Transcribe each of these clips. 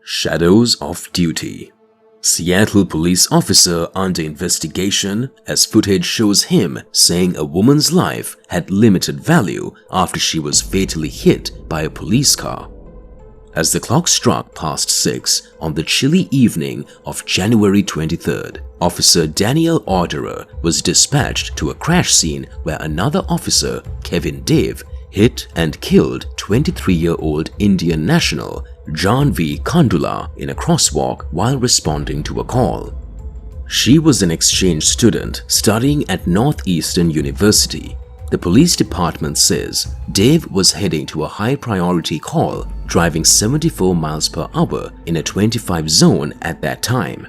Shadows of Duty. Seattle police officer under investigation as footage shows him saying a woman's life had limited value after she was fatally hit by a police car. As the clock struck past 6 on the chilly evening of January 23rd, Officer Daniel Auderer was dispatched to a crash scene where another officer, Kevin Dave, hit and killed 23-year-old Indian national Jaahnavi Kandula in a crosswalk while responding to a call. She was an exchange student studying at Northeastern University. The police department says Dave was heading to a high-priority call, driving 74 miles per hour in a 25 zone at that time.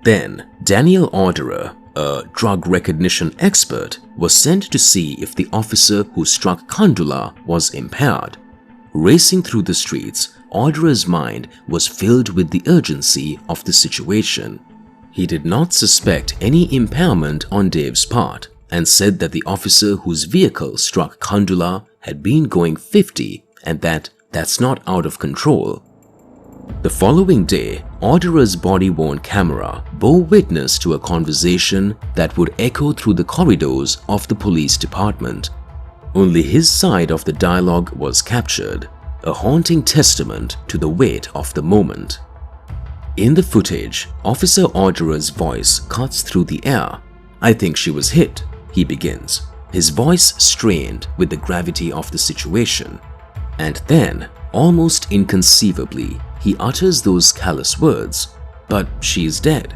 Then, Daniel Auderer, a drug recognition expert, was sent to see if the officer who struck Kandula was impaired. Racing through the streets, Auderer's mind was filled with the urgency of the situation. He did not suspect any impairment on Dave's part and said that the officer whose vehicle struck Kandula had been going 50 and that's not out of control. The following day, Auderer's body-worn camera bore witness to a conversation that would echo through the corridors of the police department. Only his side of the dialogue was captured, a haunting testament to the weight of the moment. In the footage, Officer Auderer's voice cuts through the air. "I think she was hit," he begins, his voice strained with the gravity of the situation. And then, almost inconceivably, he utters those callous words, "But she's dead."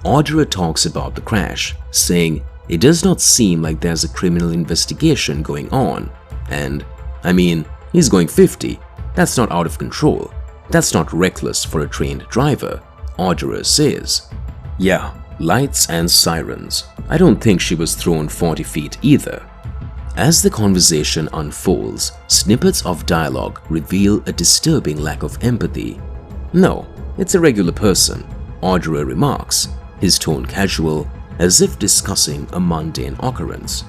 Auderer talks about the crash, saying, "It does not seem like there's a criminal investigation going on. And, I mean, he's going 50. That's not out of control. That's not reckless for a trained driver," Auderer says. "Yeah, lights and sirens. I don't think she was thrown 40 feet either." As the conversation unfolds, snippets of dialogue reveal a disturbing lack of empathy. "No, it's a regular person," Auderer remarks, his tone casual, as if discussing a mundane occurrence.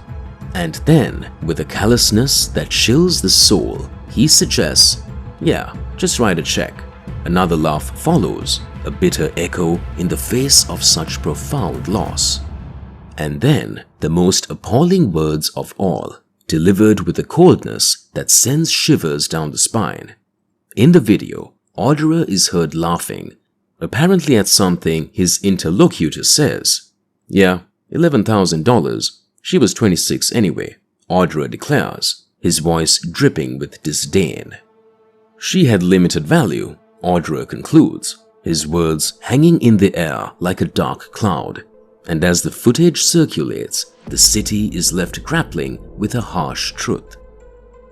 And then, with a callousness that chills the soul, he suggests, "Yeah, just write a check." Another laugh follows, a bitter echo in the face of such profound loss. And then, the most appalling words of all, delivered with a coldness that sends shivers down the spine. In the video, Auderer is heard laughing, apparently at something his interlocutor says. "Yeah, $11,000. She was 26 anyway," Auderer declares, his voice dripping with disdain. "She had limited value," Auderer concludes, his words hanging in the air like a dark cloud. And as the footage circulates, the city is left grappling with a harsh truth.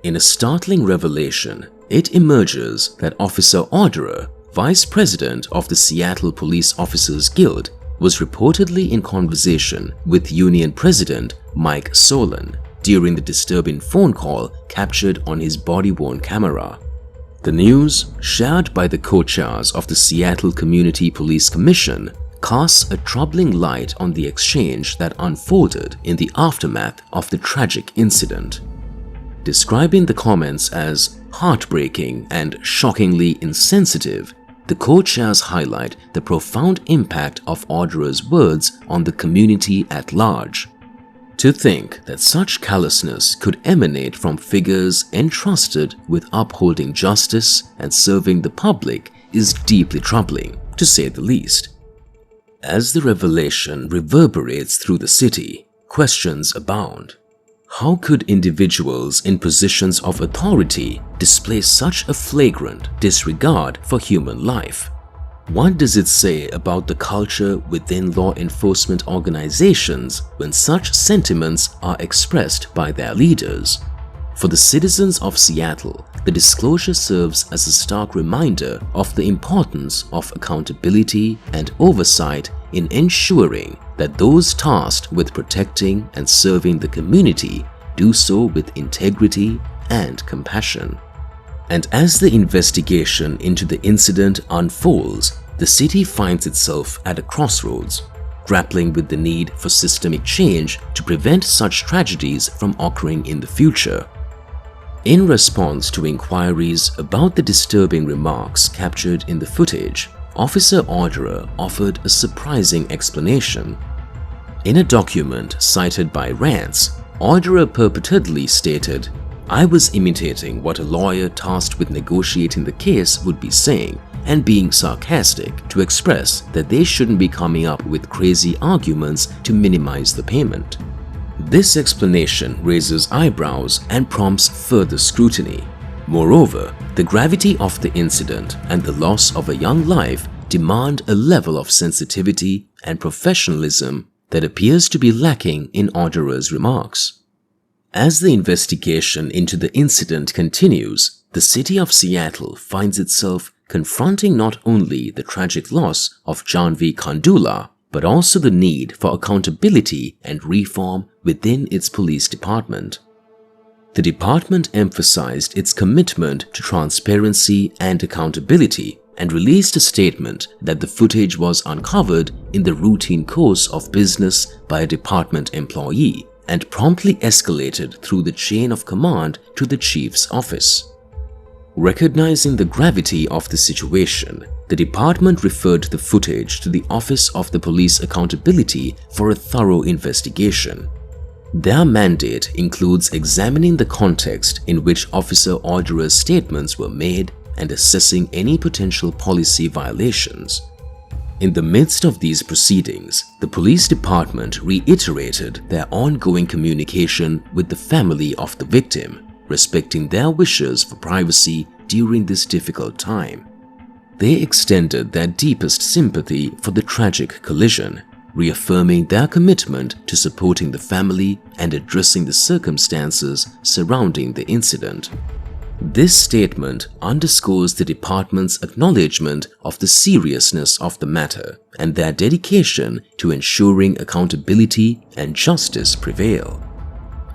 In a startling revelation, it emerges that Officer Auderer, vice president of the Seattle Police Officers Guild, was reportedly in conversation with union president Mike Solon during the disturbing phone call captured on his body-worn camera. The news, shared by the co-chairs of the Seattle Community Police Commission, casts a troubling light on the exchange that unfolded in the aftermath of the tragic incident. Describing the comments as heartbreaking and shockingly insensitive, the co-chairs highlight the profound impact of Auderer's words on the community at large. To think that such callousness could emanate from figures entrusted with upholding justice and serving the public is deeply troubling, to say the least. As the revelation reverberates through the city, questions abound. How could individuals in positions of authority display such a flagrant disregard for human life? What does it say about the culture within law enforcement organizations when such sentiments are expressed by their leaders? For the citizens of Seattle, the disclosure serves as a stark reminder of the importance of accountability and oversight in ensuring that those tasked with protecting and serving the community do so with integrity and compassion. And as the investigation into the incident unfolds, the city finds itself at a crossroads, grappling with the need for systemic change to prevent such tragedies from occurring in the future. In response to inquiries about the disturbing remarks captured in the footage, Officer Auderer offered a surprising explanation. In a document cited by Rance, Auderer purportedly stated, "I was imitating what a lawyer tasked with negotiating the case would be saying and being sarcastic to express that they shouldn't be coming up with crazy arguments to minimize the payment." This explanation raises eyebrows and prompts further scrutiny. Moreover, the gravity of the incident and the loss of a young life demand a level of sensitivity and professionalism that appears to be lacking in Auderer's remarks. As the investigation into the incident continues, the city of Seattle finds itself confronting not only the tragic loss of Jaahnavi Kandula, but also the need for accountability and reform within its police department. The department emphasized its commitment to transparency and accountability and released a statement that the footage was uncovered in the routine course of business by a department employee and promptly escalated through the chain of command to the chief's office. Recognizing the gravity of the situation, the department referred the footage to the Office of the Police Accountability for a thorough investigation. Their mandate includes examining the context in which Officer Auderer's statements were made and assessing any potential policy violations. In the midst of these proceedings, the police department reiterated their ongoing communication with the family of the victim, respecting their wishes for privacy during this difficult time. They extended their deepest sympathy for the tragic collision, reaffirming their commitment to supporting the family and addressing the circumstances surrounding the incident. This statement underscores the department's acknowledgement of the seriousness of the matter and their dedication to ensuring accountability and justice prevail.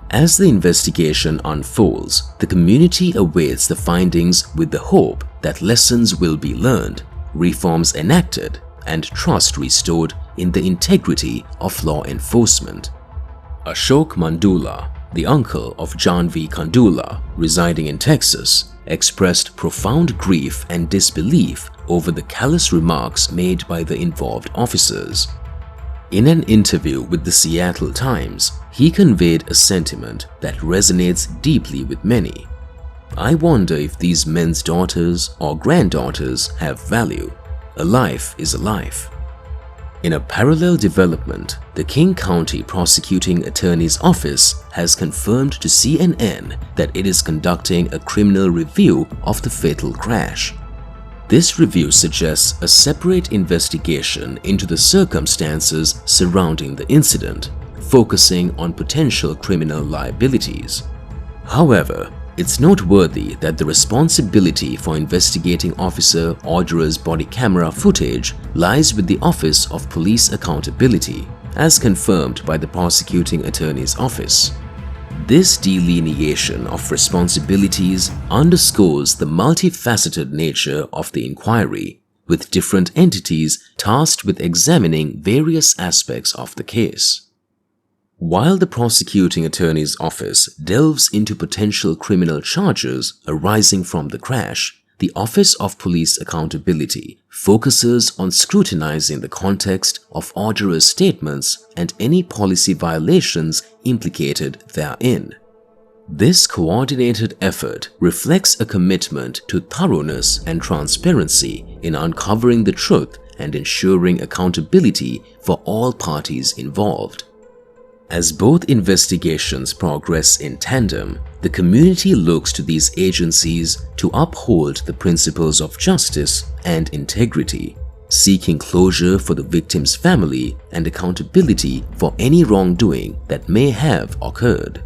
As the investigation unfolds, the community awaits the findings with the hope that lessons will be learned, reforms enacted, and trust restored in the integrity of law enforcement. Ashok Mandula, the uncle of Jaahnavi Kandula, residing in Texas, expressed profound grief and disbelief over the callous remarks made by the involved officers. In an interview with the Seattle Times, he conveyed a sentiment that resonates deeply with many. "I wonder if these men's daughters or granddaughters have value. A life is a life." In a parallel development, the King County Prosecuting Attorney's Office has confirmed to CNN that it is conducting a criminal review of the fatal crash. This review suggests a separate investigation into the circumstances surrounding the incident, focusing on potential criminal liabilities. However, it's noteworthy that the responsibility for investigating Officer Auderer's body camera footage lies with the Office of Police Accountability, as confirmed by the Prosecuting Attorney's Office. This delineation of responsibilities underscores the multifaceted nature of the inquiry, with different entities tasked with examining various aspects of the case. While the Prosecuting Attorney's Office delves into potential criminal charges arising from the crash, the Office of Police Accountability focuses on scrutinizing the context of Auderer's statements and any policy violations implicated therein. This coordinated effort reflects a commitment to thoroughness and transparency in uncovering the truth and ensuring accountability for all parties involved. As both investigations progress in tandem, the community looks to these agencies to uphold the principles of justice and integrity, seeking closure for the victim's family and accountability for any wrongdoing that may have occurred.